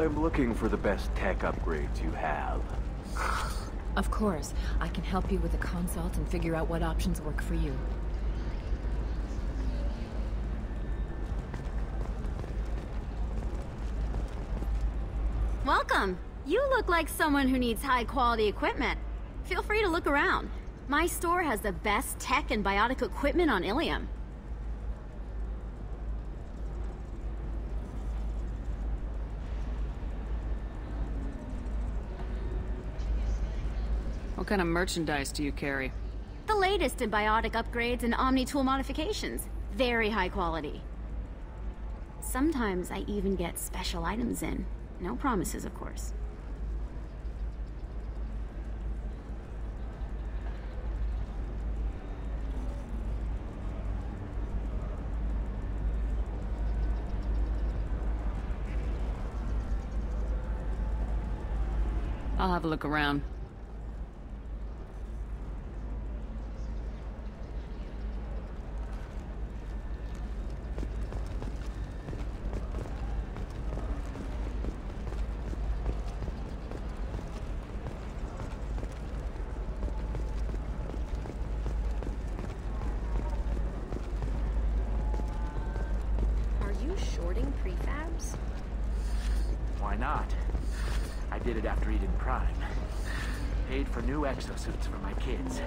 I'm looking for the best tech upgrades you have. Of course, I can help you with a consult and figure out what options work for you. Welcome! You look like someone who needs high-quality equipment. Feel free to look around. My store has the best tech and biotic equipment on Ilium. What kind of merchandise do you carry? The latest in biotic upgrades and omni-tool modifications. Very high quality. Sometimes I even get special items in. No promises, of course. I'll have a look around. Prefabs? Why not? I did it after Eden Prime. Paid for new exosuits for my kids.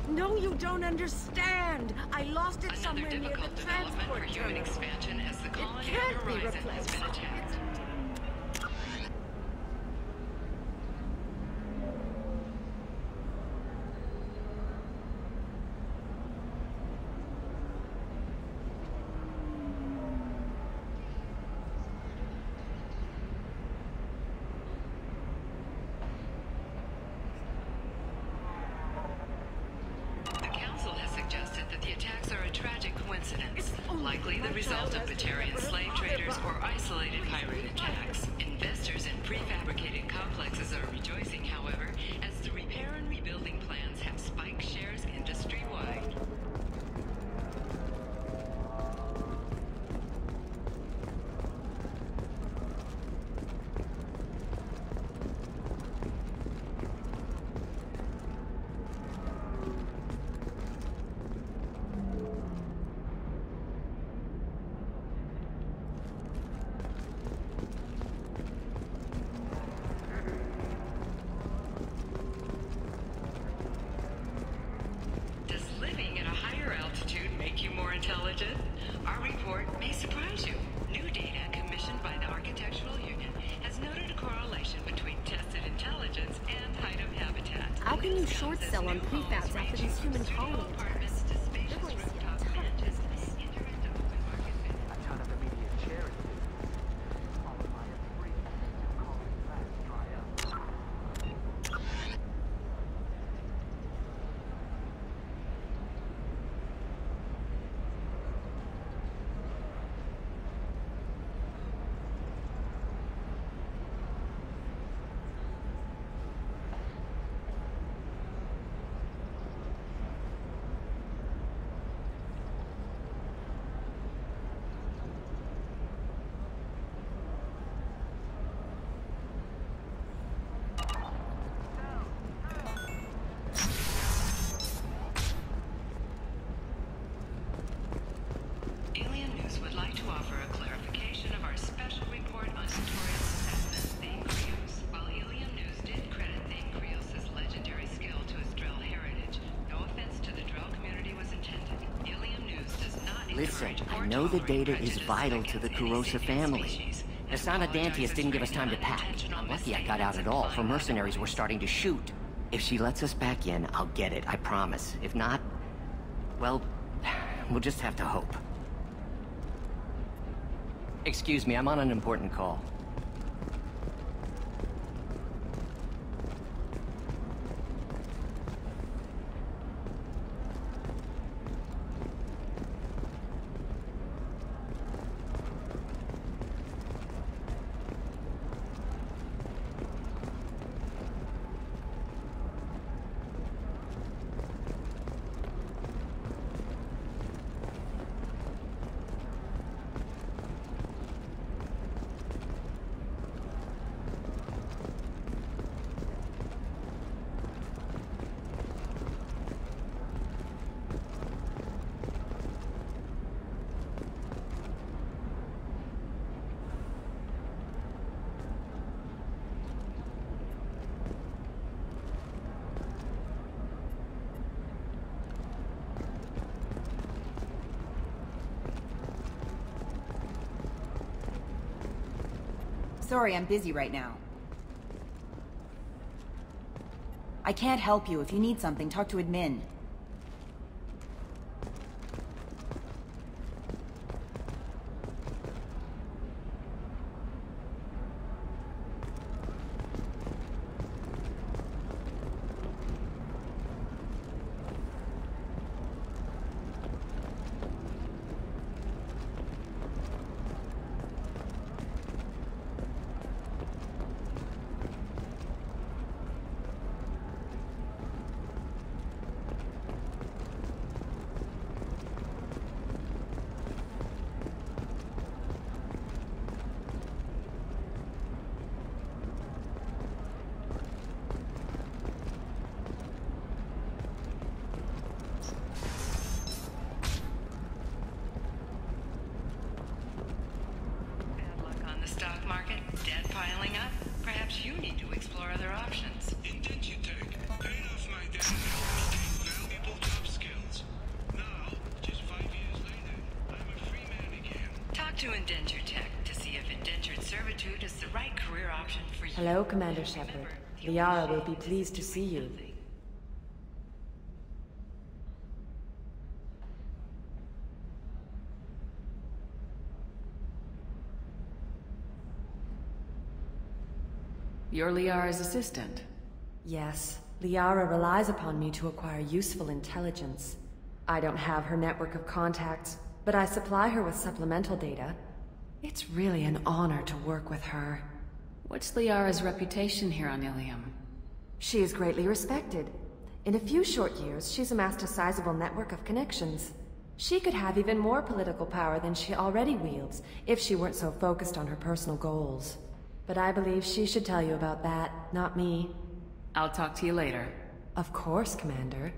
No, you don't understand. I lost it Another somewhere near the difficult development for transport human terminal. expansion as the colony It can't on be the horizon has replaced. been attacked. Likely the result of Batarian slave traders or isolated pirate attacks. Investors in prefabricated complexes are rejoicing, however, as the repair and rebuilding plans have spiked shares industry-wide. Intelligent? Our report may surprise you. New data commissioned by the Architectural Union has noted a correlation between tested intelligence and height of habitat. How can you short sell on prefabs after these human colonies? Apartments to spacious rooftop mansions. A ton of immediate charity. Followed by a free colony fast dry up. Listen, I know the data is vital to the Kurosa family. Asana Dantius didn't give us time to pack. I'm lucky I got out at all, for mercenaries were starting to shoot. If she lets us back in, I'll get it, I promise. If not, well, we'll just have to hope. Excuse me, I'm on an important call. Sorry, I'm busy right now. I can't help you. If you need something, talk to admin. Bad luck on the stock market, debt piling up. Perhaps you need to explore other options. Indentutech, paid off my debt and gained valuable job skills. Now, just 5 years later, I'm a free man again. Talk to Indentutech to see if indentured servitude is the right career option for you. Hello, Commander Shepard. Liara will be pleased to see you. You're Liara's assistant. Yes, Liara relies upon me to acquire useful intelligence. I don't have her network of contacts, but I supply her with supplemental data. It's really an honor to work with her. What's Liara's reputation here on Ilium? She is greatly respected. In a few short years, she's amassed a sizable network of connections. She could have even more political power than she already wields, if she weren't so focused on her personal goals. But I believe she should tell you about that, not me. I'll talk to you later. Of course, Commander.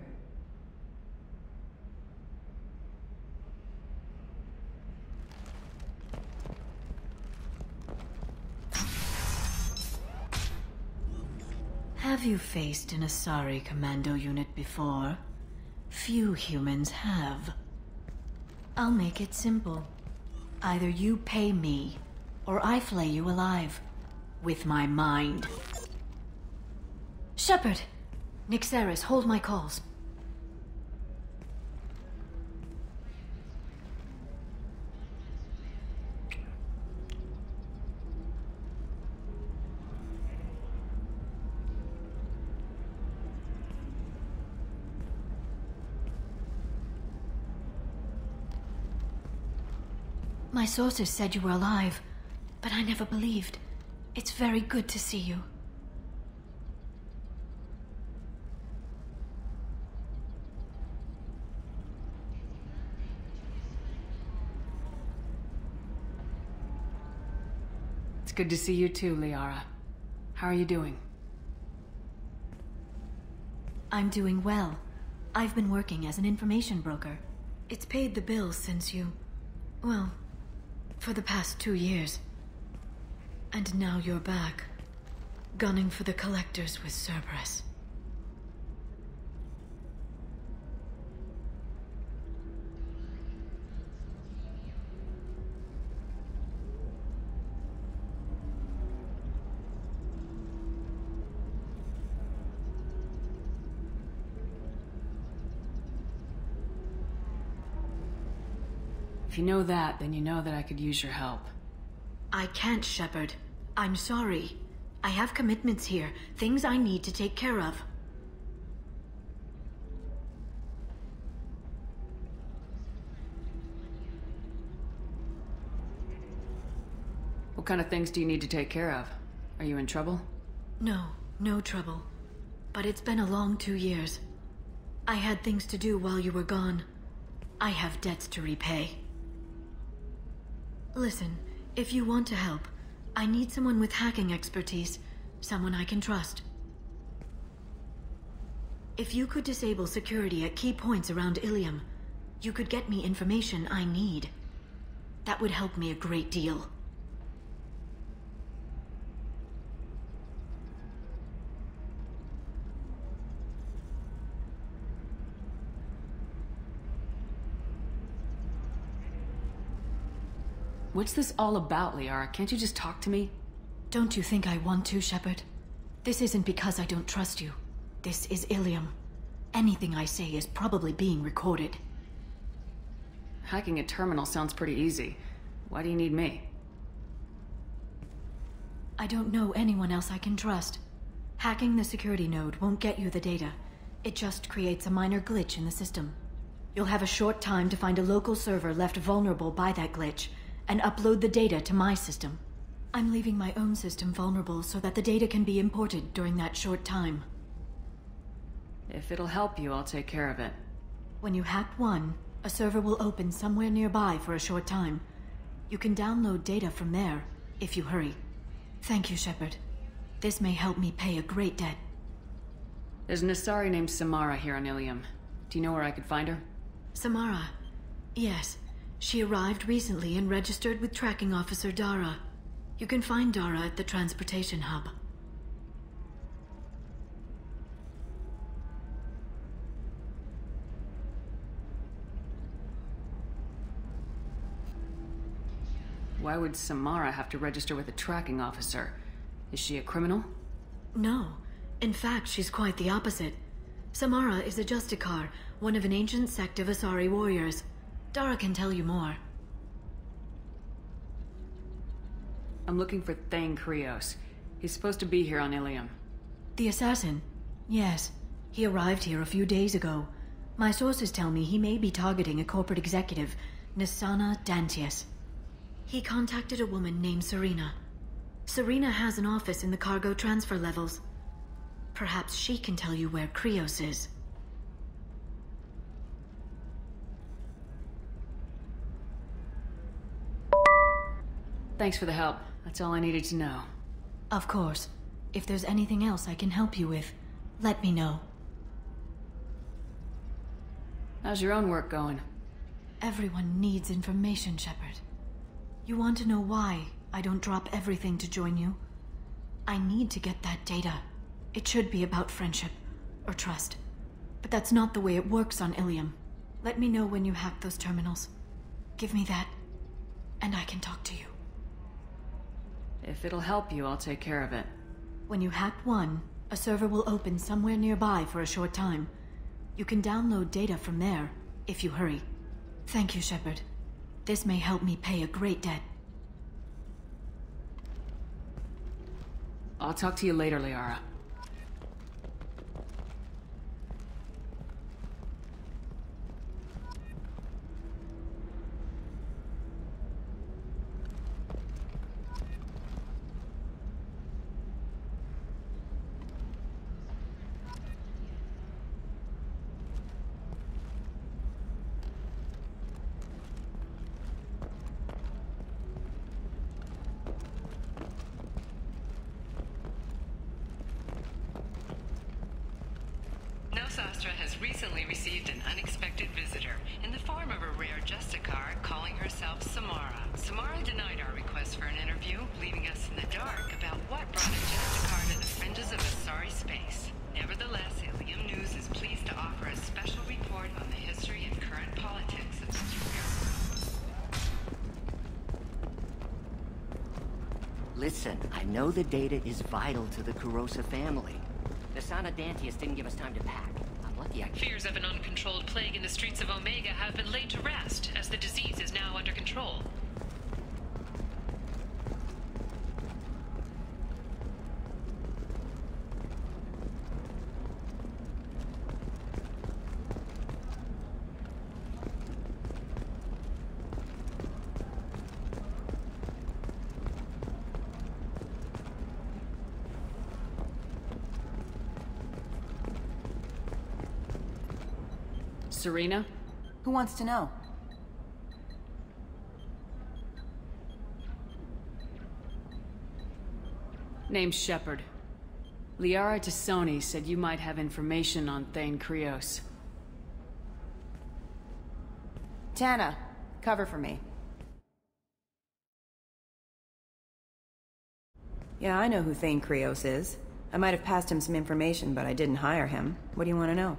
Have you faced an Asari commando unit before? Few humans have. I'll make it simple. Either you pay me, or I flay you alive. With my mind. Shepard! Nixeris, hold my calls. My sources said you were alive, but I never believed. It's very good to see you. It's good to see you too, Liara. How are you doing? I'm doing well. I've been working as an information broker. It's paid the bills since you... well, for the past 2 years. And now you're back, gunning for the collectors with Cerberus. If you know that, then you know that I could use your help. I can't, Shepard. I'm sorry. I have commitments here, things I need to take care of. What kind of things do you need to take care of? Are you in trouble? No, no trouble. But it's been a long 2 years. I had things to do while you were gone. I have debts to repay. Listen, if you want to help, I need someone with hacking expertise, someone I can trust. If you could disable security at key points around Ilium, you could get me information I need. That would help me a great deal. What's this all about, Liara? Can't you just talk to me? Don't you think I want to, Shepard? This isn't because I don't trust you. This is Ilium. Anything I say is probably being recorded. Hacking a terminal sounds pretty easy. Why do you need me? I don't know anyone else I can trust. Hacking the security node won't get you the data. It just creates a minor glitch in the system. You'll have a short time to find a local server left vulnerable by that glitch, and upload the data to my system. I'm leaving my own system vulnerable so that the data can be imported during that short time. If it'll help you, I'll take care of it. When you hack one, a server will open somewhere nearby for a short time. You can download data from there, if you hurry. Thank you, Shepard. This may help me pay a great debt. There's an Asari named Samara here on Ilium. Do you know where I could find her? Samara. Yes. She arrived recently and registered with Tracking Officer Dara. You can find Dara at the transportation hub. Why would Samara have to register with a tracking officer? Is she a criminal? No. In fact, she's quite the opposite. Samara is a Justicar, one of an ancient sect of Asari warriors. Dara can tell you more. I'm looking for Thane Krios. He's supposed to be here on Ilium. The assassin? Yes. He arrived here a few days ago. My sources tell me he may be targeting a corporate executive, Nisana Dantius. He contacted a woman named Serena. Serena has an office in the cargo transfer levels. Perhaps she can tell you where Krios is. Thanks for the help. That's all I needed to know. Of course. If there's anything else I can help you with, let me know. How's your own work going? Everyone needs information, Shepard. You want to know why I don't drop everything to join you? I need to get that data. It should be about friendship, or trust. But that's not the way it works on Ilium. Let me know when you hack those terminals. Give me that, and I can talk to you. If it'll help you, I'll take care of it. When you hack one, a server will open somewhere nearby for a short time. You can download data from there, if you hurry. Thank you, Shepard. This may help me pay a great debt. I'll talk to you later, Liara. Sastra has recently received an unexpected visitor in the form of a rare Justicar calling herself Samara. Samara denied our request for an interview, leaving us in the dark about what brought a Justicar to the fringes of Asari space. Nevertheless, Ilium News is pleased to offer a special report on the history and current politics of this universe. Listen, I know the data is vital to the Kurosa family. Nisana Dantius didn't give us time to pack. I'm lucky I... Fears of an uncontrolled plague in the streets of Omega have been laid to rest, as the disease is now under control. Serena? Who wants to know? Name's Shepard. Liara Tassoni said you might have information on Thane Krios. Tana, cover for me. Yeah, I know who Thane Krios is. I might have passed him some information, but I didn't hire him. What do you want to know?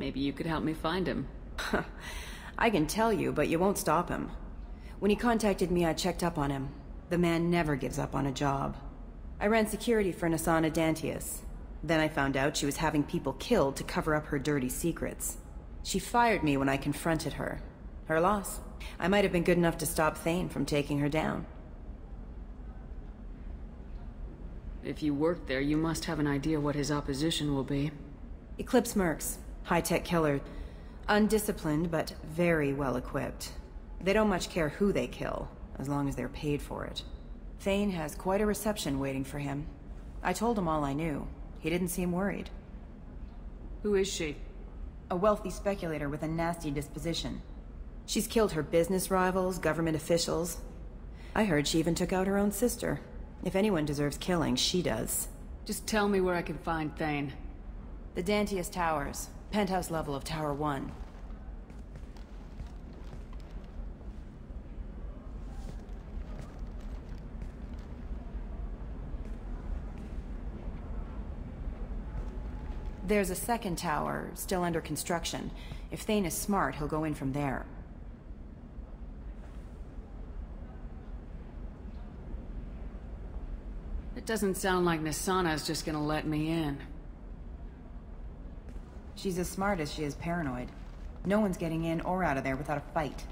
Maybe you could help me find him. I can tell you, but you won't stop him. When he contacted me, I checked up on him. The man never gives up on a job. I ran security for Nasana Dantius. Then I found out she was having people killed to cover up her dirty secrets. She fired me when I confronted her. Her loss. I might have been good enough to stop Thane from taking her down. If you work there, you must have an idea what his opposition will be. Eclipse mercs. High-tech killer. Undisciplined, but very well equipped. They don't much care who they kill, as long as they're paid for it. Thane has quite a reception waiting for him. I told him all I knew. He didn't seem worried. Who is she? A wealthy speculator with a nasty disposition. She's killed her business rivals, government officials. I heard she even took out her own sister. If anyone deserves killing, she does. Just tell me where I can find Thane. The Dantius Towers. Penthouse level of Tower 1. There's a second tower, still under construction. If Thane is smart, he'll go in from there. It doesn't sound like Nasana's just gonna let me in. She's as smart as she is paranoid. No one's getting in or out of there without a fight.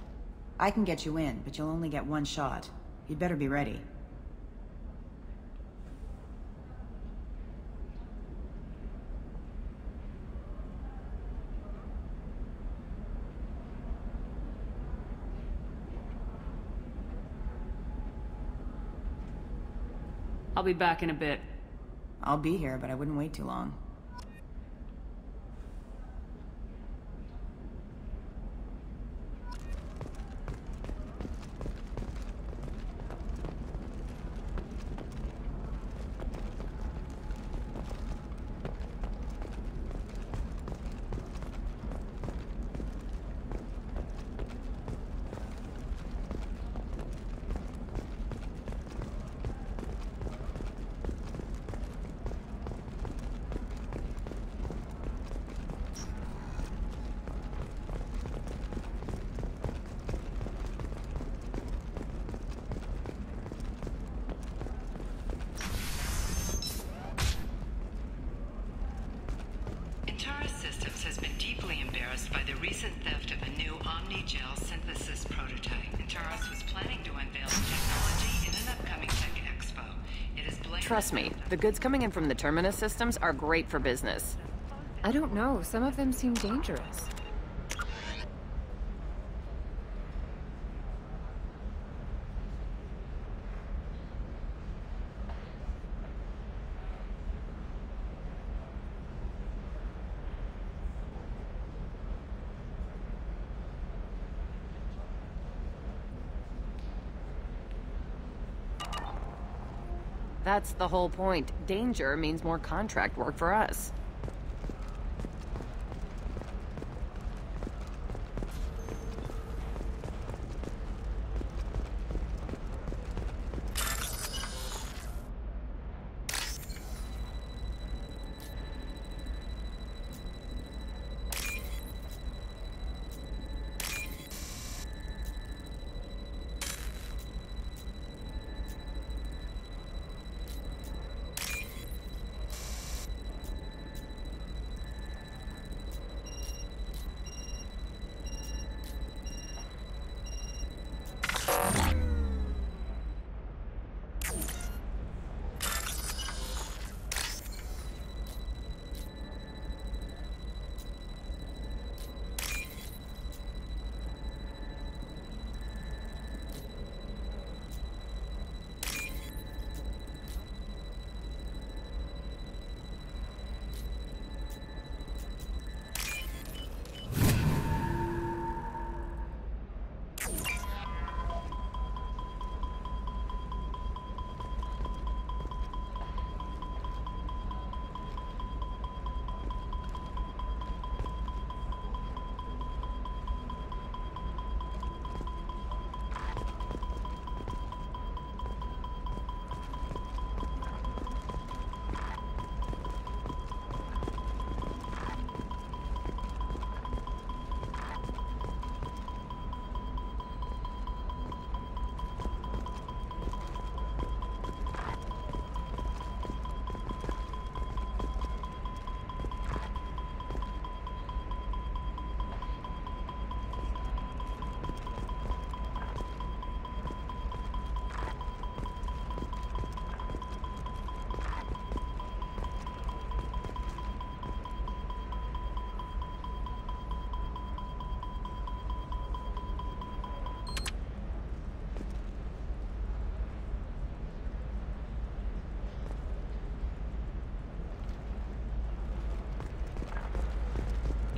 I can get you in, but you'll only get one shot. You'd better be ready. I'll be back in a bit. I'll be here, but I wouldn't wait too long. Intaris Systems has been deeply embarrassed by the recent theft of a new Omni-Gel synthesis prototype. Intaris was planning to unveil the technology in an upcoming tech expo. It is blamed... Trust me, the goods coming in from the Terminus systems are great for business. I don't know. Some of them seem dangerous. That's the whole point. Danger means more contract work for us.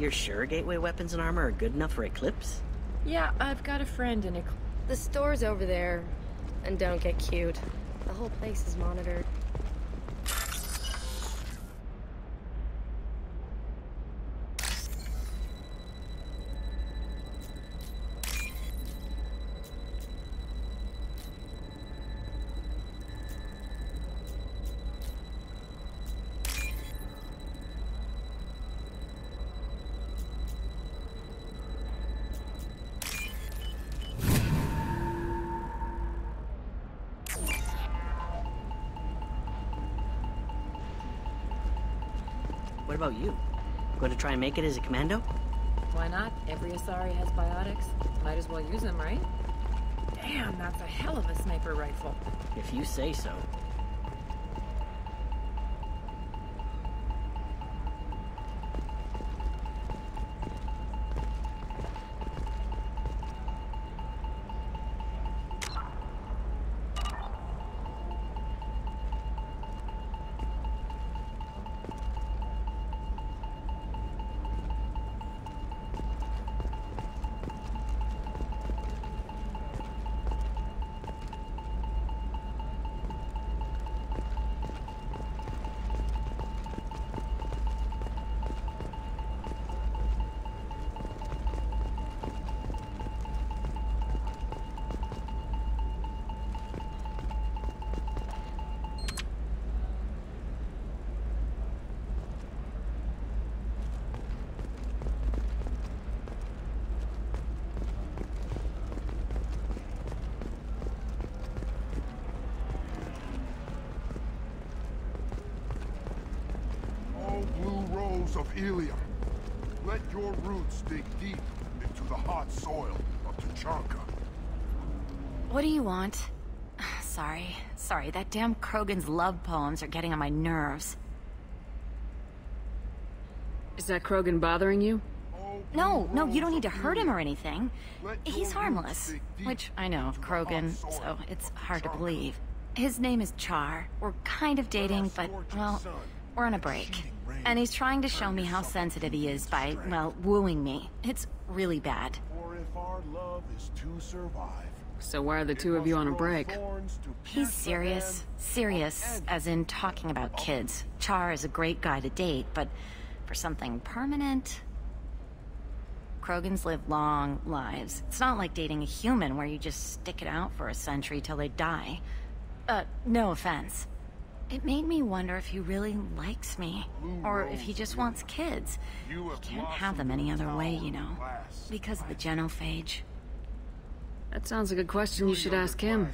You're sure gateway weapons and armor are good enough for Eclipse? Yeah, I've got a friend in a... The store's over there. And don't get cute. The whole place is monitored. What about you? Going to try and make it as a commando? Why not? Every Asari has biotics. Might as well use them, right? Damn, that's a hell of a sniper rifle. If you say so. Of Ilium. Let your roots dig deep into the hot soil of Tuchanka. What do you want? Sorry, that damn Krogan's love poems are getting on my nerves. Is that Krogan bothering you? No, you don't need to hurt him or anything. He's harmless. Which, I know, Krogan, so it's hard to believe. His name is Char. We're kind of dating, but, well, we're on a break. And he's trying to show me how sensitive he is by, well, wooing me. It's really bad. For if our love is to survive. So why are the two of you on a break? He's serious. Serious, as in talking about kids. Char is a great guy to date, but for something permanent... Krogans live long lives. It's not like dating a human where you just stick it out for a century till they die. No offense. It made me wonder if he really likes me, or if he just wants kids. He can't have them any other way, you know, because of the genophage. That sounds like a question you should ask him.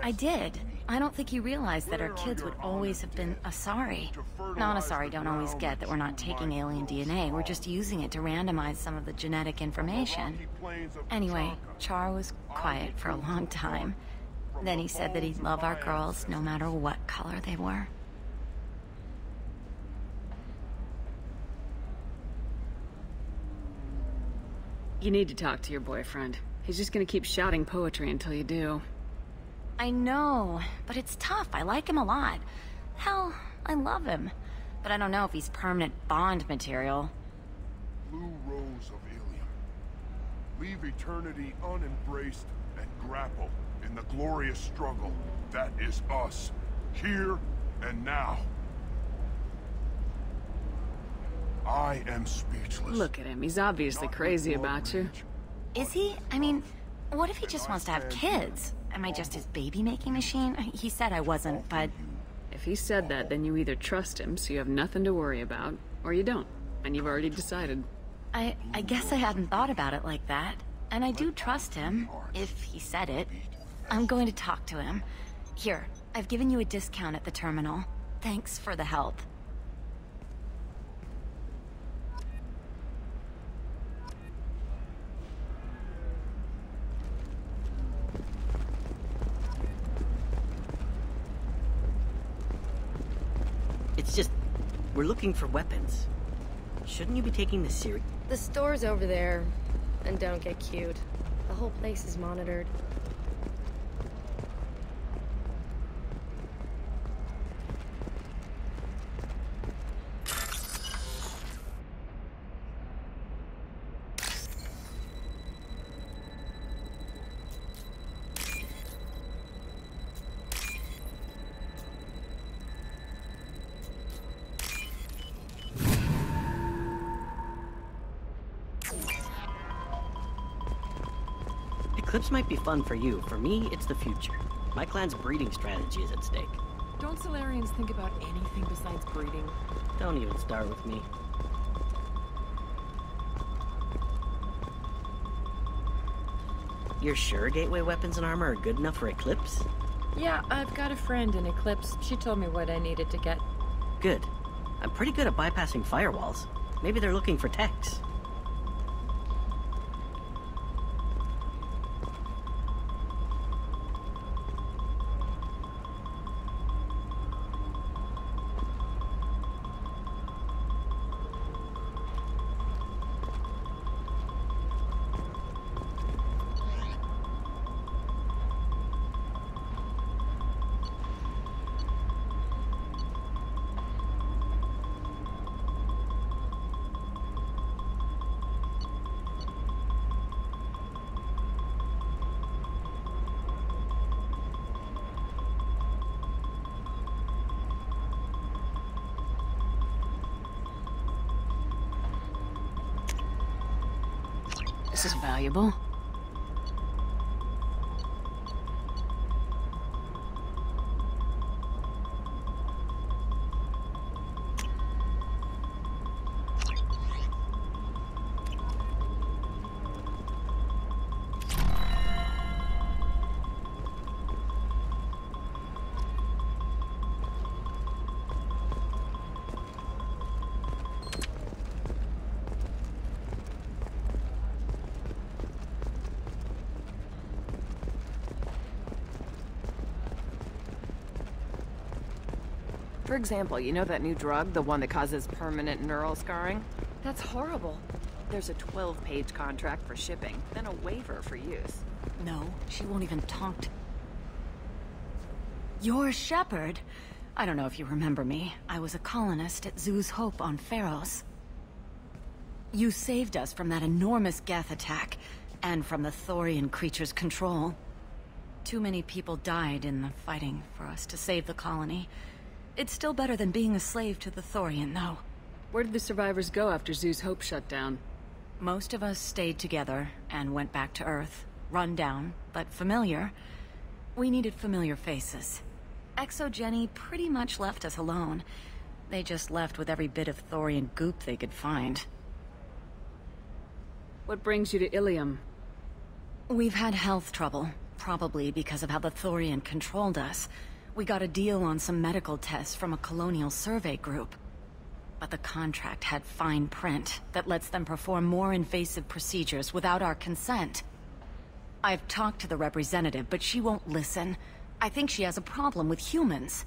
I did. I don't think he realized that our kids would always have been Asari. Non-Asari don't always get that we're not taking alien DNA, we're just using it to randomize some of the genetic information. Anyway, Char was quiet for a long time. Then he said that he'd love our girls no matter what color they were. You need to talk to your boyfriend. He's just gonna keep shouting poetry until you do. I know, but it's tough. I like him a lot. Hell, I love him. But I don't know if he's permanent Bond material. Blue rose of Ilium. Leave eternity unembraced and grapple in the glorious struggle that is us, here and now. I am speechless. Look at him, he's obviously crazy about you. Is he? I mean, what if he just wants to have kids? Am I just his baby-making machine? He said I wasn't, but... If he said that, then you either trust him, so you have nothing to worry about, or you don't, and you've already decided. I guess I hadn't thought about it like that. And I do trust him, if he said it. I'm going to talk to him. Here, I've given you a discount at the terminal. Thanks for the help. It's just, we're looking for weapons. Shouldn't you be taking this serious? The store's over there. And don't get cute. The whole place is monitored. Clips might be fun for you. For me, it's the future. My clan's breeding strategy is at stake. Don't Solarians think about anything besides breeding? Don't even start with me. You're sure gateway weapons and armor are good enough for Eclipse? Yeah, I've got a friend in Eclipse. She told me what I needed to get. Good. I'm pretty good at bypassing firewalls. Maybe they're looking for techs. This is valuable. For example, you know that new drug, the one that causes permanent neural scarring? That's horrible. There's a 12-page contract for shipping, then a waiver for use. No, she won't even talk to... You're Shepard. I don't know if you remember me. I was a colonist at Zoo's Hope on Pharos. You saved us from that enormous Geth attack, and from the Thorian creature's control. Too many people died in the fighting for us to save the colony. It's still better than being a slave to the Thorian, though. Where did the survivors go after Zoo's Hope shut down? Most of us stayed together and went back to Earth. Run down, but familiar. We needed familiar faces. Exogeny pretty much left us alone. They just left with every bit of Thorian goop they could find. What brings you to Ilium? We've had health trouble, probably because of how the Thorian controlled us. We got a deal on some medical tests from a colonial survey group. But the contract had fine print that lets them perform more invasive procedures without our consent. I've talked to the representative, but she won't listen. I think she has a problem with humans.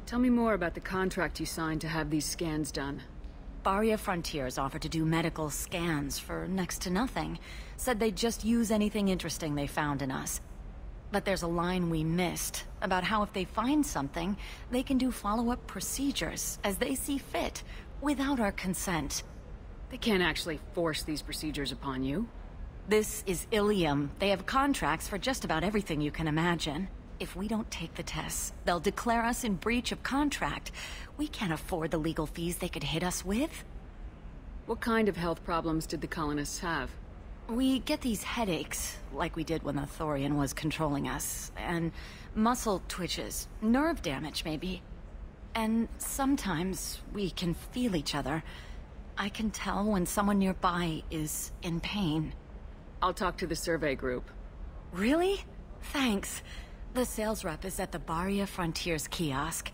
Tell me more about the contract you signed to have these scans done. Barria Frontiers offered to do medical scans for next to nothing. Said they'd just use anything interesting they found in us. But there's a line we missed about how if they find something, they can do follow-up procedures as they see fit, without our consent. They can't actually force these procedures upon you. This is Ilium. They have contracts for just about everything you can imagine. If we don't take the tests, they'll declare us in breach of contract. We can't afford the legal fees they could hit us with. What kind of health problems did the colonists have? We get these headaches, like we did when the Thorian was controlling us, and muscle twitches, nerve damage maybe. And sometimes we can feel each other. I can tell when someone nearby is in pain. I'll talk to the survey group. Really? Thanks. The sales rep is at the Barria Frontiers kiosk.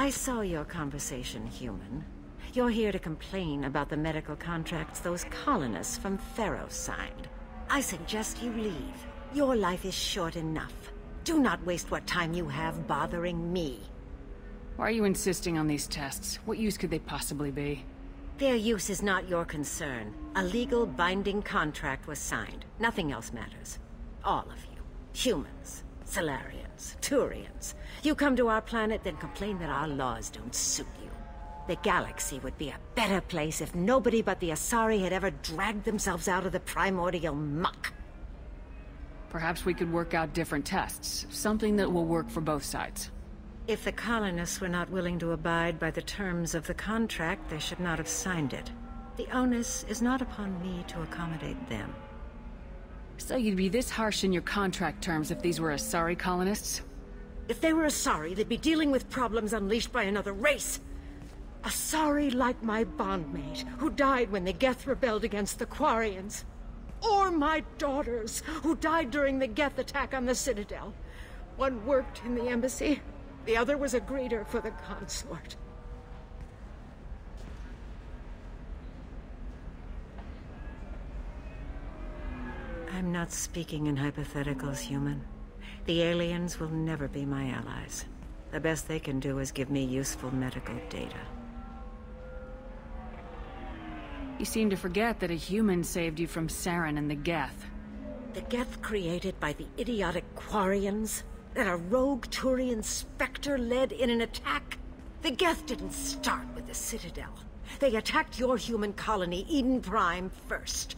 I saw your conversation, human. You're here to complain about the medical contracts those colonists from Theros signed. I suggest you leave. Your life is short enough. Do not waste what time you have bothering me. Why are you insisting on these tests? What use could they possibly be? Their use is not your concern. A legal binding contract was signed. Nothing else matters. All of you. Humans, Solarians, Turians. You come to our planet, then complain that our laws don't suit you. The galaxy would be a better place if nobody but the Asari had ever dragged themselves out of the primordial muck. Perhaps we could work out different tests. Something that will work for both sides. If the colonists were not willing to abide by the terms of the contract, they should not have signed it. The onus is not upon me to accommodate them. So you'd be this harsh in your contract terms if these were Asari colonists? If they were Asari, they'd be dealing with problems unleashed by another race. Asari like my bondmate, who died when the Geth rebelled against the Quarians. Or my daughters, who died during the Geth attack on the Citadel. One worked in the embassy, the other was a greeter for the consort. I'm not speaking in hypotheticals, human. The aliens will never be my allies. The best they can do is give me useful medical data. You seem to forget that a human saved you from Saren and the Geth. The Geth created by the idiotic Quarians? That a rogue Turian Spectre led in an attack? The Geth didn't start with the Citadel. They attacked your human colony, Eden Prime, first.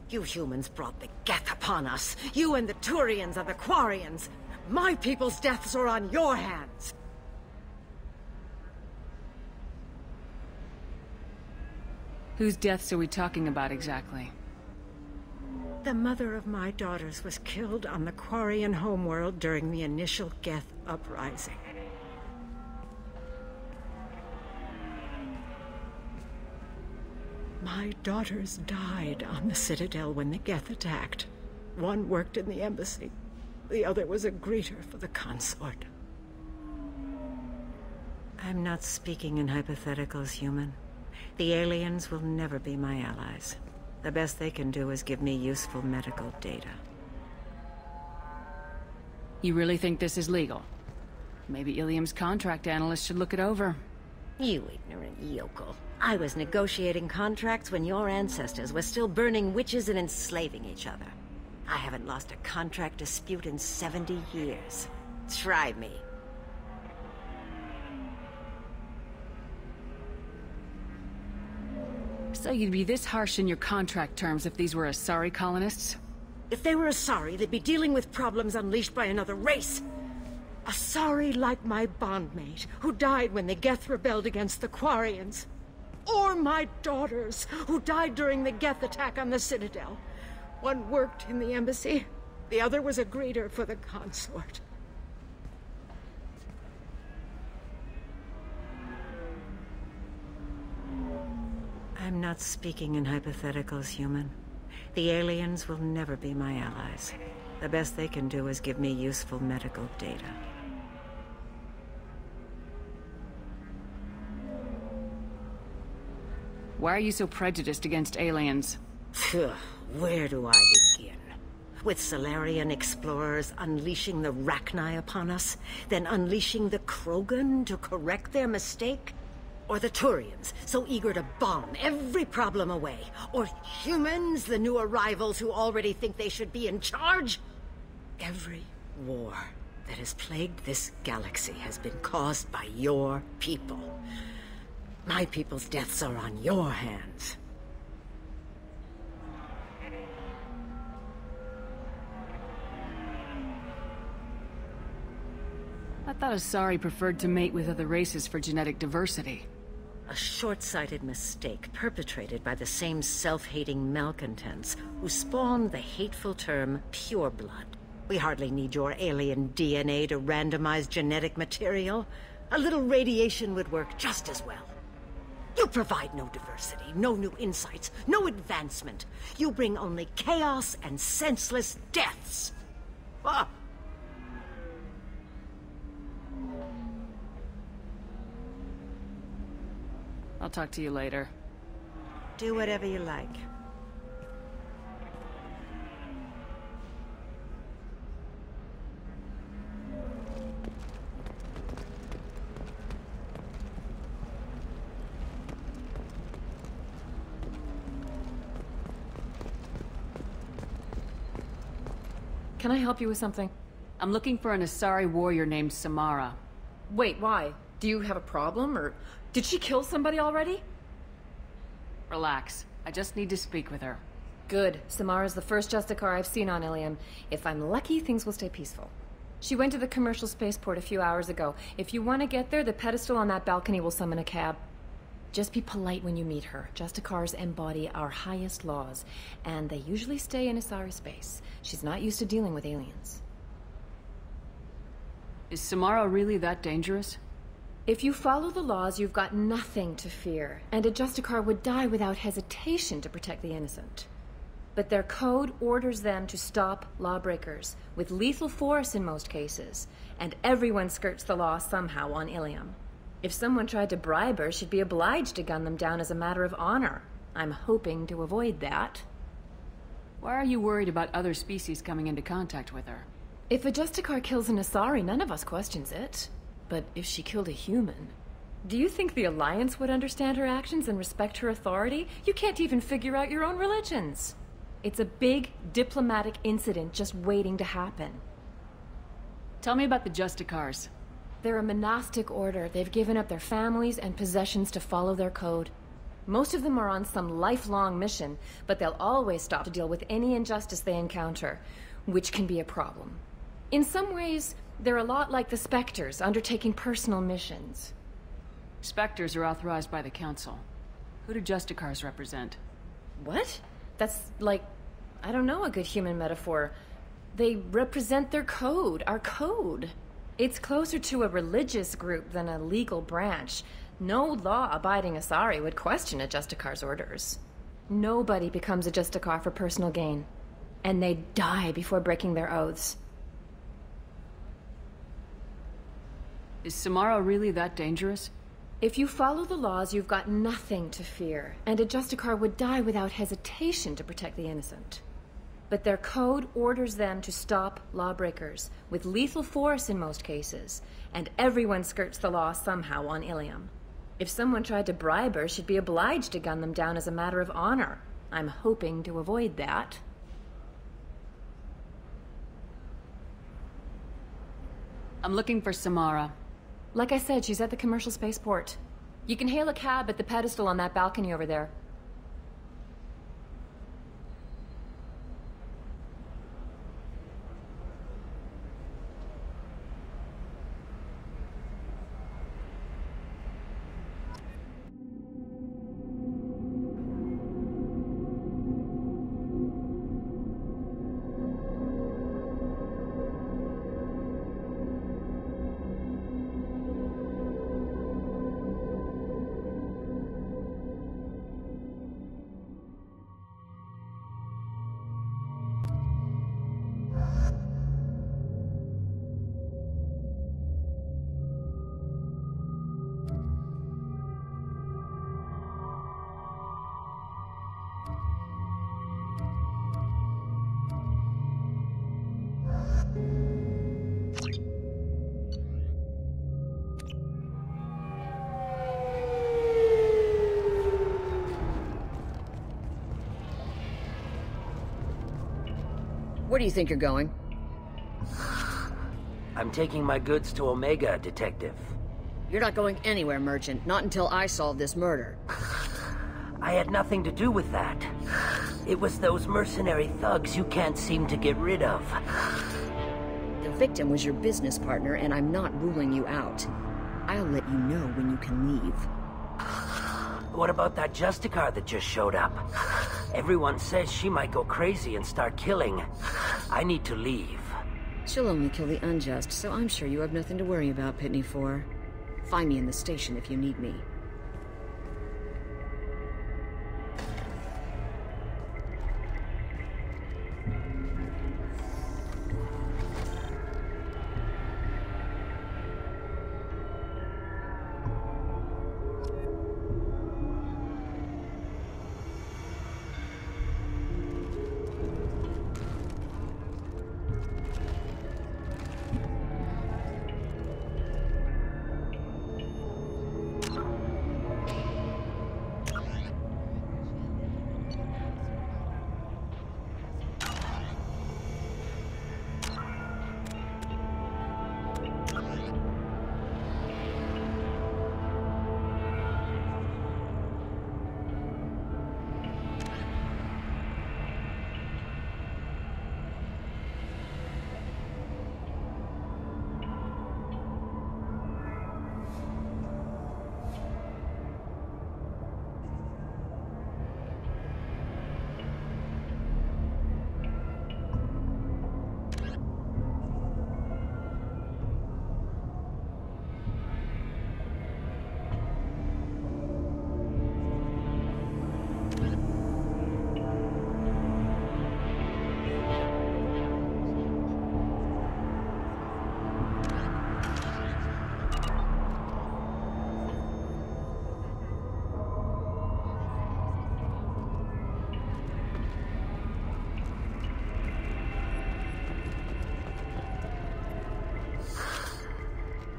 You humans brought the Geth upon us. You and the Turians are the Quarians. My people's deaths are on your hands. Whose deaths are we talking about exactly? The mother of my daughters was killed on the Quarian homeworld during the initial Geth uprising. My daughters died on the Citadel when the Geth attacked. One worked in the embassy. The other was a greeter for the consort. I'm not speaking in hypotheticals, human. The aliens will never be my allies. The best they can do is give me useful medical data. You really think this is legal? Maybe Ilium's contract analyst should look it over. You ignorant yokel. I was negotiating contracts when your ancestors were still burning witches and enslaving each other. I haven't lost a contract dispute in 70 years. Try me. So you'd be this harsh in your contract terms if these were Asari colonists? If they were Asari, they'd be dealing with problems unleashed by another race. Asari like my bondmate, who died when the Geth rebelled against the Quarians. Or my daughters, who died during the Geth attack on the Citadel. One worked in the embassy, the other was a greeter for the consort. I'm not speaking in hypotheticals, human. The aliens will never be my allies. The best they can do is give me useful medical data. Why are you so prejudiced against aliens? Where do I begin? With Solarian explorers unleashing the Rachni upon us, then unleashing the Krogan to correct their mistake? Or the Turians, so eager to bomb every problem away? Or humans, the new arrivals who already think they should be in charge? Every war that has plagued this galaxy has been caused by your people. My people's deaths are on your hands. I thought Asari preferred to mate with other races for genetic diversity. A short-sighted mistake perpetrated by the same self-hating malcontents who spawned the hateful term pureblood. We hardly need your alien DNA to randomize genetic material. A little radiation would work just as well. You provide no diversity, no new insights, no advancement. You bring only chaos and senseless deaths. Ah! I'll talk to you later. Do whatever you like. Can I help you with something? I'm looking for an Asari warrior named Samara. Wait, why? Do you have a problem, or did she kill somebody already? Relax. I just need to speak with her. Good. Samara's the first Justicar I've seen on Ilium. If I'm lucky, things will stay peaceful. She went to the commercial spaceport a few hours ago. If you want to get there, the pedestal on that balcony will summon a cab. Just be polite when you meet her. Justicars embody our highest laws, and they usually stay in Asari space. She's not used to dealing with aliens. Is Samara really that dangerous? If you follow the laws, you've got nothing to fear, and a Justicar would die without hesitation to protect the innocent. But their code orders them to stop lawbreakers, with lethal force in most cases, and everyone skirts the law somehow on Ilium. If someone tried to bribe her, she'd be obliged to gun them down as a matter of honor. I'm hoping to avoid that. Why are you worried about other species coming into contact with her? If a Justicar kills an Asari, none of us questions it. But if she killed a human... Do you think the Alliance would understand her actions and respect her authority? You can't even figure out your own religions. It's a big diplomatic incident just waiting to happen. Tell me about the Justicars. They're a monastic order. They've given up their families and possessions to follow their code. Most of them are on some lifelong mission, but they'll always stop to deal with any injustice they encounter, which can be a problem. In some ways, they're a lot like the Spectres, undertaking personal missions. Spectres are authorized by the Council. Who do Justicars represent? What? That's like, I don't know, a good human metaphor. They represent their code, our code. It's closer to a religious group than a legal branch. No law-abiding Asari would question a Justicar's orders. Nobody becomes a Justicar for personal gain. And they die before breaking their oaths. Is Samara really that dangerous? If you follow the laws, you've got nothing to fear. And a Justicar would die without hesitation to protect the innocent. But their code orders them to stop lawbreakers, with lethal force in most cases, and everyone skirts the law somehow on Ilium. If someone tried to bribe her, she'd be obliged to gun them down as a matter of honor. I'm hoping to avoid that. I'm looking for Samara. Like I said, she's at the commercial spaceport. You can hail a cab at the pedestal on that balcony over there. Where do you think you're going? I'm taking my goods to Omega, Detective. You're not going anywhere, Merchant. Not until I solve this murder. I had nothing to do with that. It was those mercenary thugs you can't seem to get rid of. The victim was your business partner, and I'm not ruling you out. I'll let you know when you can leave. What about that Justicar that just showed up? Everyone says she might go crazy and start killing. I need to leave. She'll only kill the unjust, so I'm sure you have nothing to worry about, Pitney 4. Find me in the station if you need me.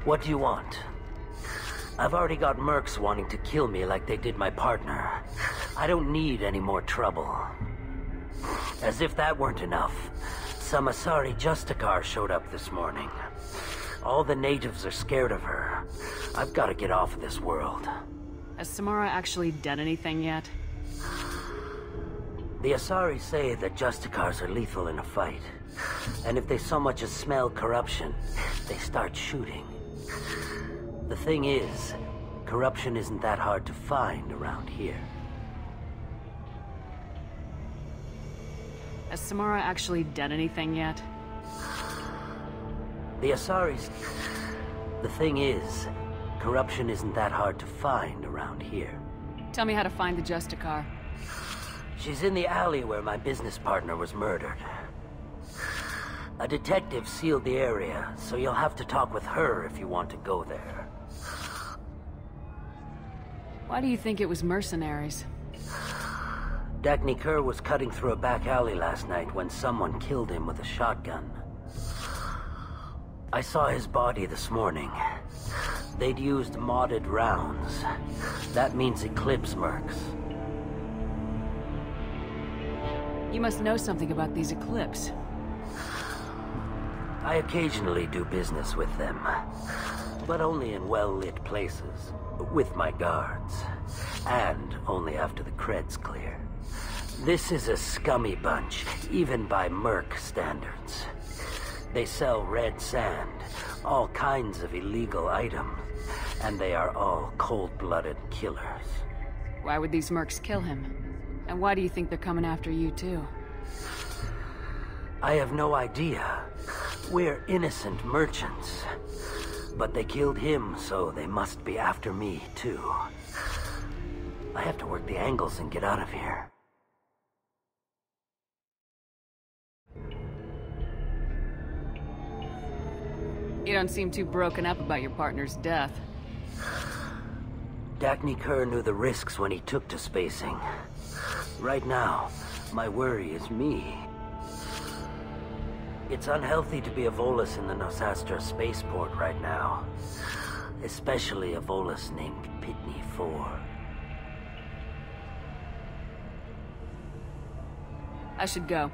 What do you want? I've already got mercs wanting to kill me like they did my partner. I don't need any more trouble. As if that weren't enough, some Asari Justicar showed up this morning. All the natives are scared of her. I've got to get off of this world. Has Samara actually done anything yet? The Asari say that Justicars are lethal in a fight. And if they so much as smell corruption, they start shooting. The thing is, corruption isn't that hard to find around here. Has Samara actually done anything yet? The Asaris... The thing is, corruption isn't that hard to find around here. Tell me how to find the Justicar. She's in the alley where my business partner was murdered. A detective sealed the area, so you'll have to talk with her if you want to go there. Why do you think it was mercenaries? Dagny Kerr was cutting through a back alley last night when someone killed him with a shotgun. I saw his body this morning. They'd used modded rounds. That means Eclipse mercs. You must know something about these Eclipse. I occasionally do business with them, but only in well-lit places, with my guards, and only after the cred's clear. This is a scummy bunch, even by merc standards. They sell red sand, all kinds of illegal items, and they are all cold-blooded killers. Why would these mercs kill him? And why do you think they're coming after you too? I have no idea. We're innocent merchants. But they killed him, so they must be after me too. I have to work the angles and get out of here. You don't seem too broken up about your partner's death. Dagny Kerr knew the risks when he took to spacing. Right now, my worry is me. It's unhealthy to be a Volus in the Nosastra spaceport right now. Especially a Volus named Pitney 4. I should go.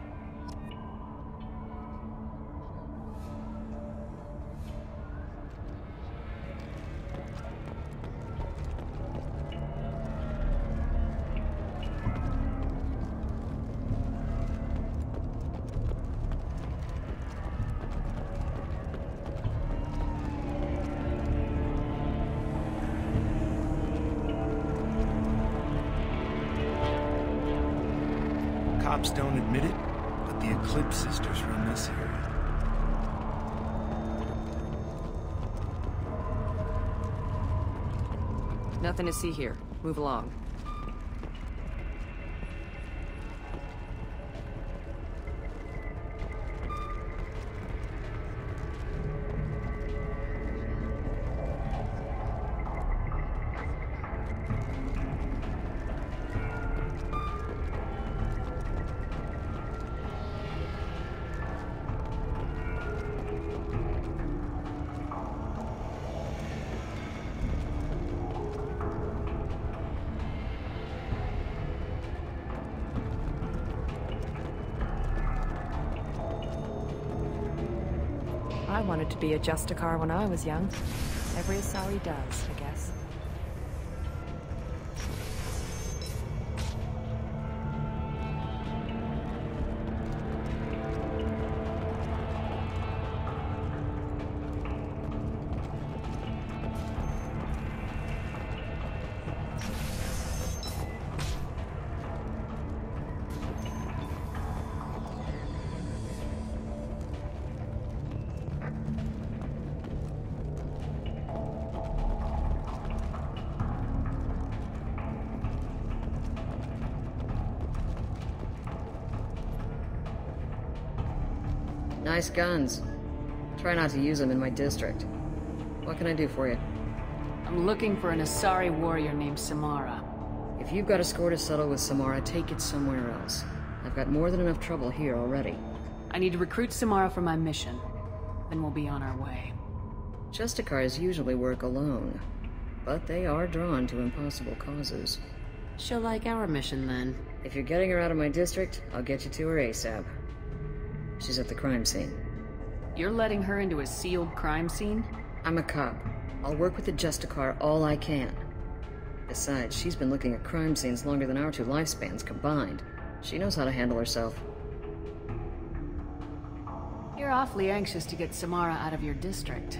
Cops don't admit it, but the Eclipse sisters run this area. Nothing to see here. Move along. I wanted to be a Justicar when I was young. Every Asari does, I guess. Nice guns. Try not to use them in my district. What can I do for you? I'm looking for an Asari warrior named Samara. If you've got a score to settle with Samara, take it somewhere else. I've got more than enough trouble here already. I need to recruit Samara for my mission. Then we'll be on our way. Justicars usually work alone, but they are drawn to impossible causes. She'll like our mission, then. If you're getting her out of my district, I'll get you to her ASAP. She's at the crime scene. You're letting her into a sealed crime scene? I'm a cop. I'll work with the Justicar all I can. Besides, she's been looking at crime scenes longer than our 2 lifespans combined. She knows how to handle herself. You're awfully anxious to get Samara out of your district.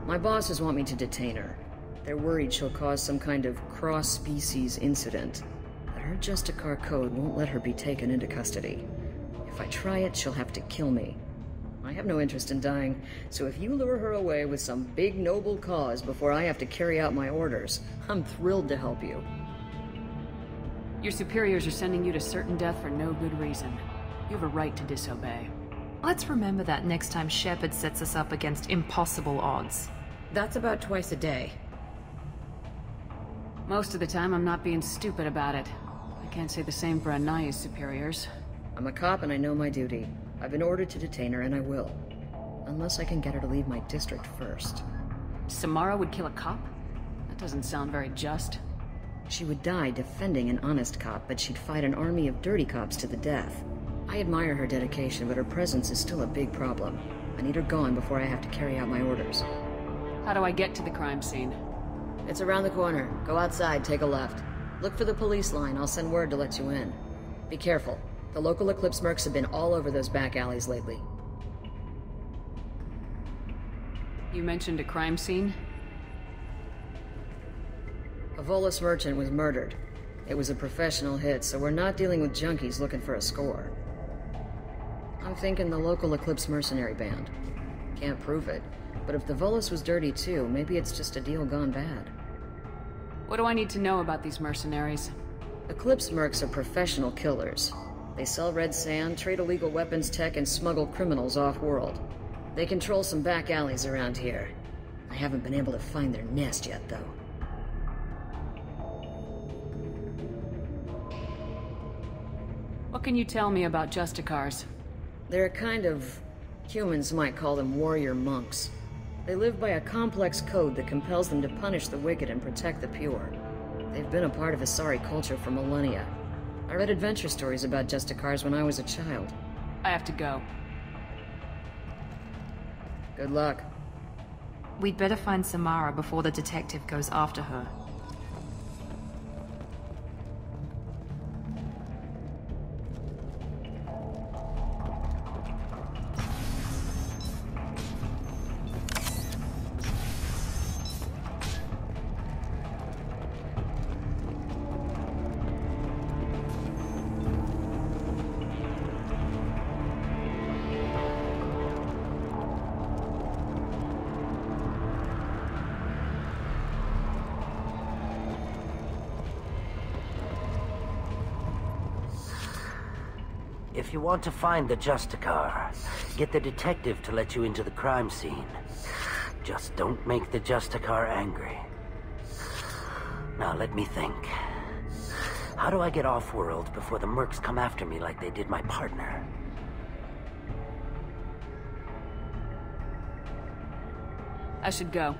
My bosses want me to detain her. They're worried she'll cause some kind of cross-species incident. But her Justicar code won't let her be taken into custody. If I try it, she'll have to kill me. I have no interest in dying, so if you lure her away with some big noble cause before I have to carry out my orders, I'm thrilled to help you. Your superiors are sending you to certain death for no good reason. You have a right to disobey. Let's remember that next time Shepard sets us up against impossible odds. That's about twice a day. Most of the time, I'm not being stupid about it. I can't say the same for Anaya's superiors. I'm a cop and I know my duty. I've been ordered to detain her, and I will. Unless I can get her to leave my district first. Samara would kill a cop? That doesn't sound very just. She would die defending an honest cop, but she'd fight an army of dirty cops to the death. I admire her dedication, but her presence is still a big problem. I need her gone before I have to carry out my orders. How do I get to the crime scene? It's around the corner. Go outside, take a left. Look for the police line. I'll send word to let you in. Be careful. The local Eclipse mercs have been all over those back alleys lately. You mentioned a crime scene? A Volus merchant was murdered. It was a professional hit, so we're not dealing with junkies looking for a score. I'm thinking the local Eclipse mercenary band. Can't prove it, but if the Volus was dirty too, maybe it's just a deal gone bad. What do I need to know about these mercenaries? Eclipse mercs are professional killers. They sell red sand, trade illegal weapons tech, and smuggle criminals off-world. They control some back alleys around here. I haven't been able to find their nest yet, though. What can you tell me about Justicars? They're a kind of... humans might call them warrior monks. They live by a complex code that compels them to punish the wicked and protect the pure. They've been a part of Asari culture for millennia. I read adventure stories about Justicars when I was a child. I have to go. Good luck. We'd better find Samara before the detective goes after her. If you want to find the Justicar, get the detective to let you into the crime scene. Just don't make the Justicar angry. Now let me think. How do I get off-world before the mercs come after me like they did my partner? I should go.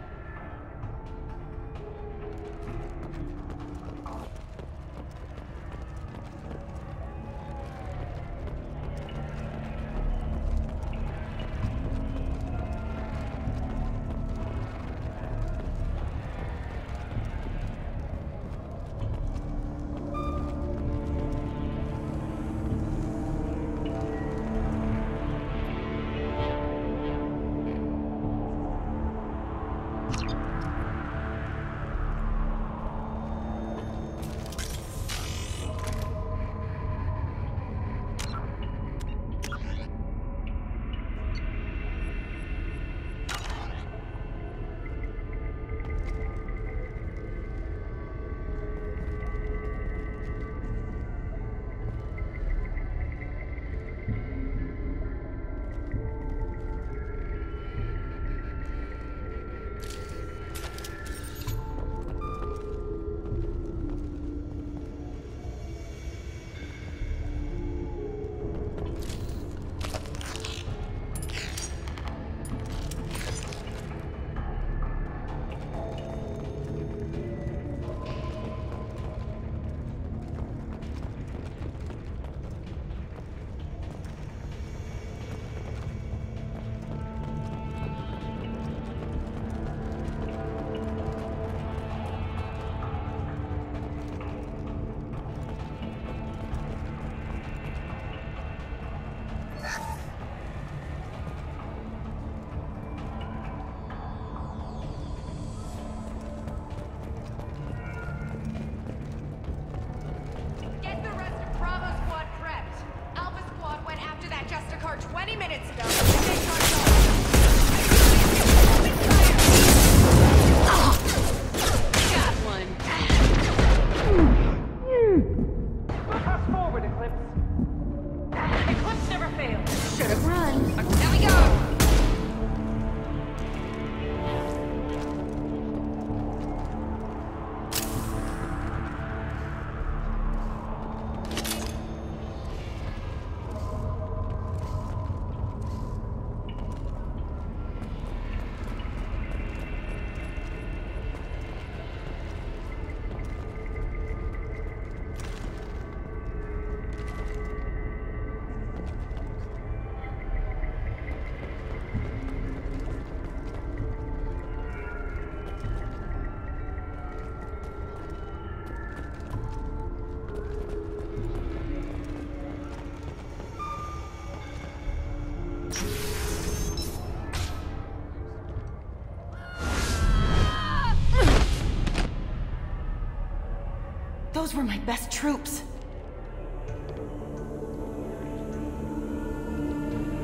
Those were my best troops.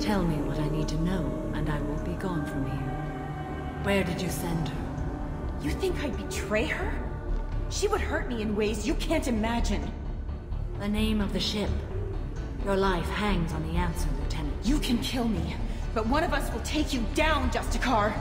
Tell me what I need to know, and I will be gone from here. Where did you send her? You think I'd betray her? She would hurt me in ways you can't imagine. The name of the ship. Your life hangs on the answer, Lieutenant. You can kill me, but one of us will take you down, Justicar.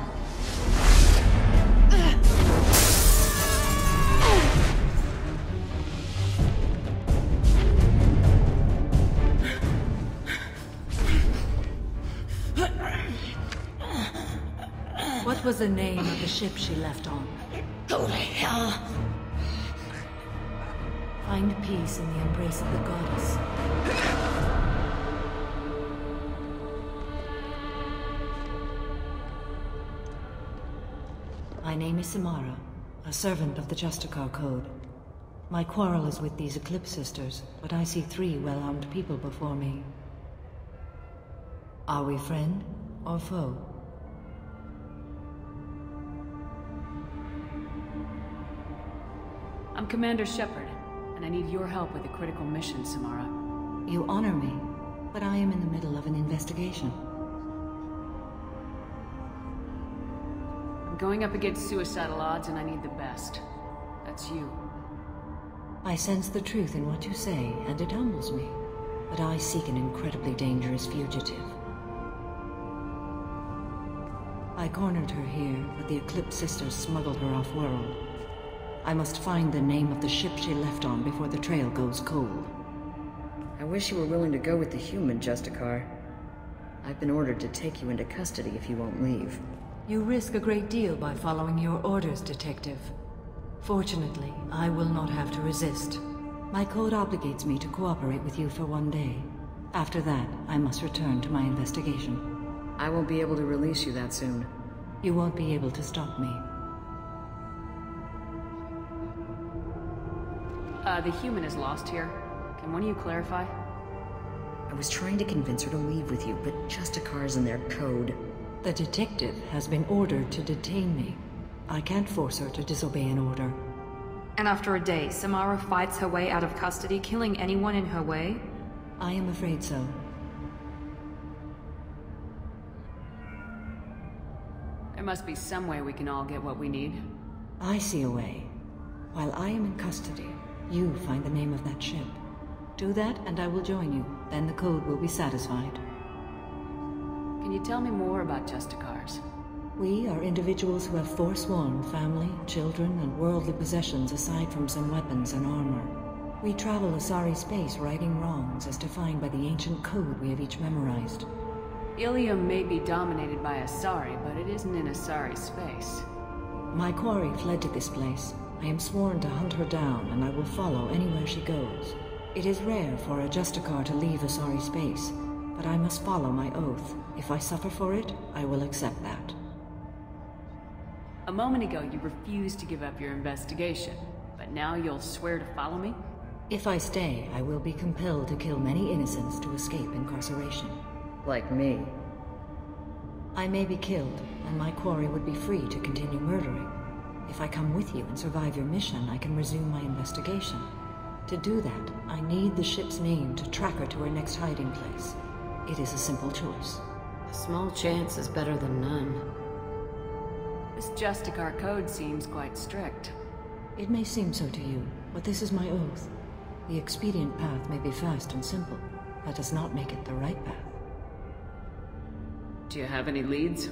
What was the name of the ship she left on? Go to hell. Find peace in the embrace of the goddess. My name is Samara, a servant of the Justicar Code. My quarrel is with these Eclipse Sisters, but I see 3 well-armed people before me. Are we friend or foe? I'm Commander Shepard, and I need your help with a critical mission, Samara. You honor me, but I am in the middle of an investigation. I'm going up against suicidal odds, and I need the best. That's you. I sense the truth in what you say, and it humbles me. But I seek an incredibly dangerous fugitive. I cornered her here, but the Eclipse Sisters smuggled her off-world. I must find the name of the ship she left on before the trail goes cold. I wish you were willing to go with the human, Justicar. I've been ordered to take you into custody if you won't leave. You risk a great deal by following your orders, Detective. Fortunately, I will not have to resist. My code obligates me to cooperate with you for 1 day. After that, I must return to my investigation. I won't be able to release you that soon. You won't be able to stop me. The human is lost here. Can one of you clarify? I was trying to convince her to leave with you, but Justicar's in their code. The detective has been ordered to detain me. I can't force her to disobey an order. And after a day, Samara fights her way out of custody, killing anyone in her way? I am afraid so. There must be some way we can all get what we need. I see a way. While I am in custody, you find the name of that ship. Do that, and I will join you. Then the code will be satisfied. Can you tell me more about Justicars? We are individuals who have forsworn family, children, and worldly possessions aside from some weapons and armor. We travel Asari space righting wrongs as defined by the ancient code we have each memorized. Ilium may be dominated by Asari, but it isn't in Asari space. My quarry fled to this place. I am sworn to hunt her down, and I will follow anywhere she goes. It is rare for a Justicar to leave Asari space, but I must follow my oath. If I suffer for it, I will accept that. A moment ago, you refused to give up your investigation, but now you'll swear to follow me? If I stay, I will be compelled to kill many innocents to escape incarceration. Like me. I may be killed, and my quarry would be free to continue murdering. If I come with you and survive your mission, I can resume my investigation. To do that, I need the ship's name to track her to her next hiding place. It is a simple choice. A small chance is better than none. This Justicar code seems quite strict. It may seem so to you, but this is my oath. The expedient path may be fast and simple. That does not make it the right path. Do you have any leads?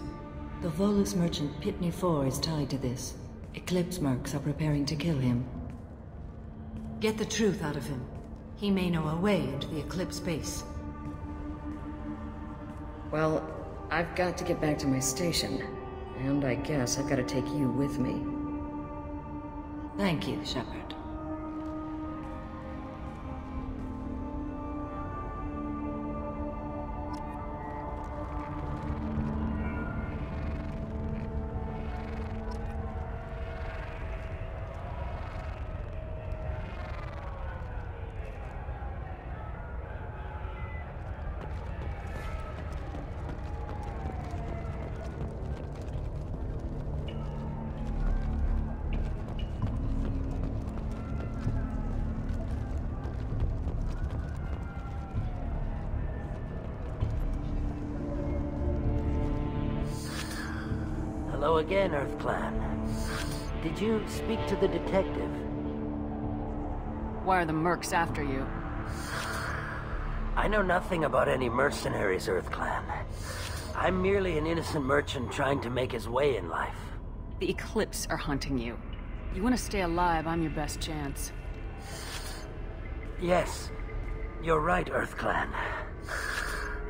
The Volus merchant Pitney IV is tied to this. Eclipse mercs are preparing to kill him. Get the truth out of him. He may know a way into the Eclipse base. Well, I've got to get back to my station. And I guess I've got to take you with me. Thank you, Shepard. Hello again, Earth Clan. Did you speak to the detective? Why are the mercs after you? I know nothing about any mercenaries, Earth Clan. I'm merely an innocent merchant trying to make his way in life. The Eclipse are hunting you. You want to stay alive, I'm your best chance. Yes, you're right, Earth Clan.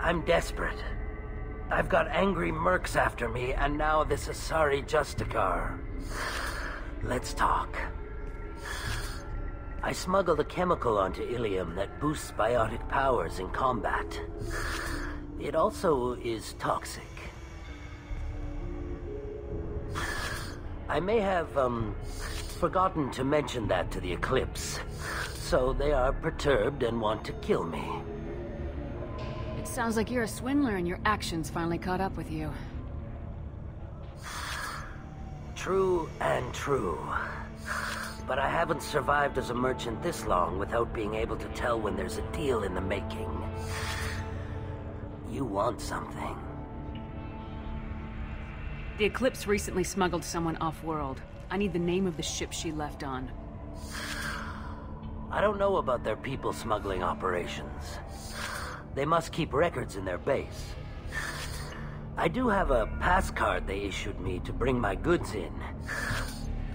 I'm desperate. I've got angry mercs after me, and now this Asari Justicar. Let's talk. I smuggled a chemical onto Ilium that boosts biotic powers in combat. It also is toxic. I may have, forgotten to mention that to the Eclipse, so they are perturbed and want to kill me. It sounds like you're a swindler and your actions finally caught up with you. True and true. But I haven't survived as a merchant this long without being able to tell when there's a deal in the making. You want something. The Eclipse recently smuggled someone off-world. I need the name of the ship she left on. I don't know about their people smuggling operations. They must keep records in their base. I do have a pass card they issued me to bring my goods in.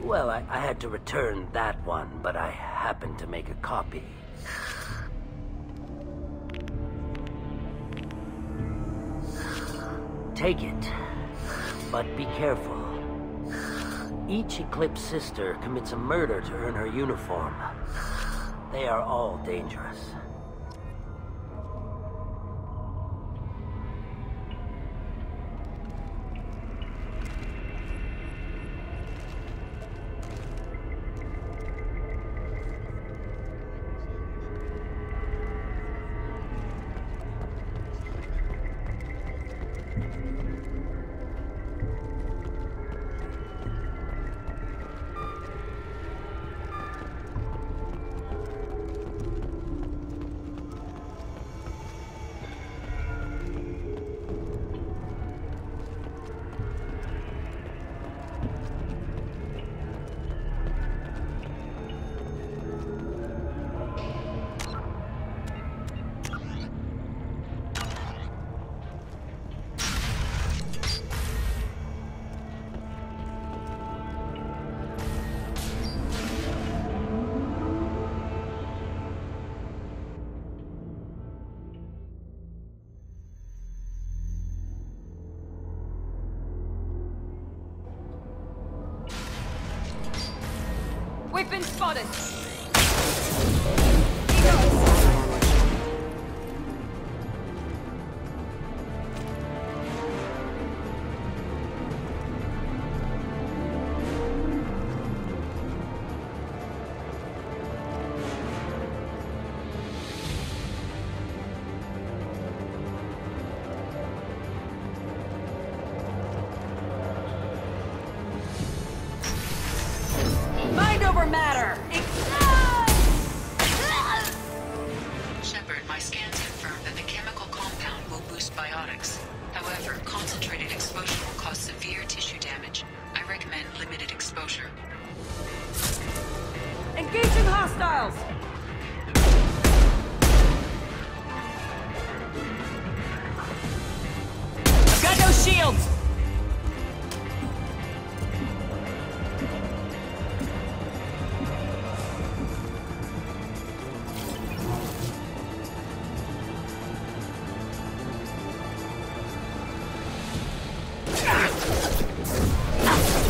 Well, I had to return that one, but I happened to make a copy. Take it, but be careful. Each Eclipse sister commits a murder to earn her uniform. They are all dangerous. We've been spotted! Mind over matter! Shepard, my scans confirm that the chemical compound will boost biotics. However, concentrated exposure will cause severe tissue damage. I recommend limited exposure. Engaging hostiles! I've got no shields!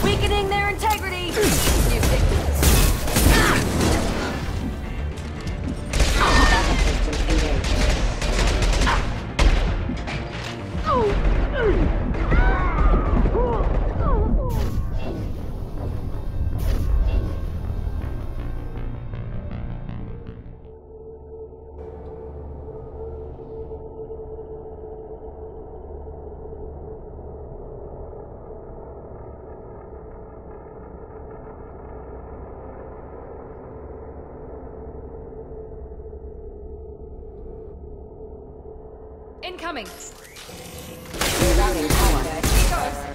Weakening their integrity! Incoming! Routing power.